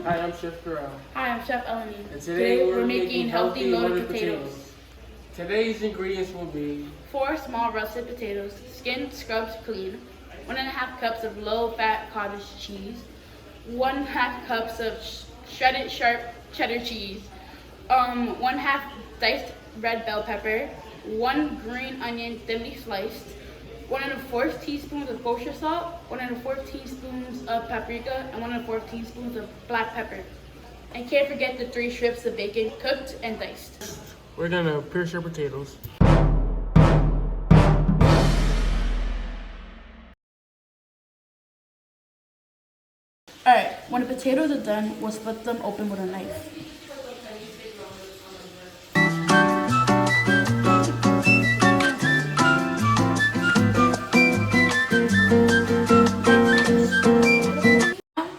Hi, I'm Chef Corral. Hi, I'm Chef Eleni. And today we're making healthy loaded potatoes. Today's ingredients will be 4 small russet potatoes, skinned, scrubbed, clean. 1½ cups of low-fat cottage cheese. 1/2 cups of shredded sharp cheddar cheese. 1/2 diced red bell pepper. 1 green onion thinly sliced. 1¼ teaspoons of kosher salt, 1¼ teaspoons of paprika, and 1¼ teaspoons of black pepper. And can't forget the 3 strips of bacon, cooked and diced. we're gonna pierce our potatoes. Alright, when the potatoes are done, we'll split them open with a knife.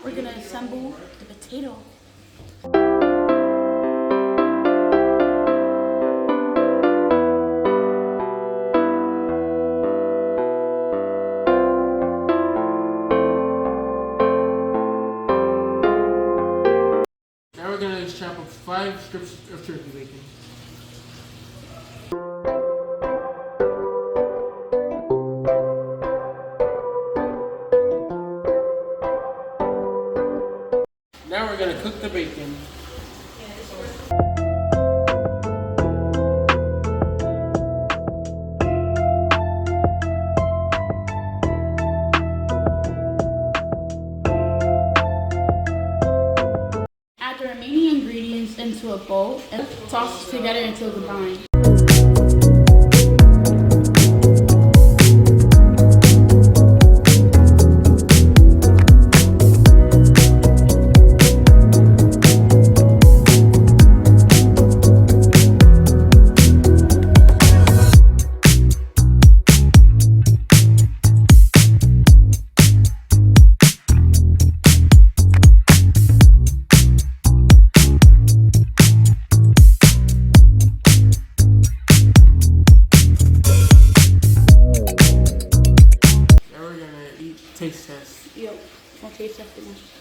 We're gonna assemble the potato. Now we're gonna chop up 5 strips of turkey bacon. Now we're gonna cook the bacon. Add the remaining ingredients into a bowl and toss together until combined. Taste test. Yo, don't taste that too much.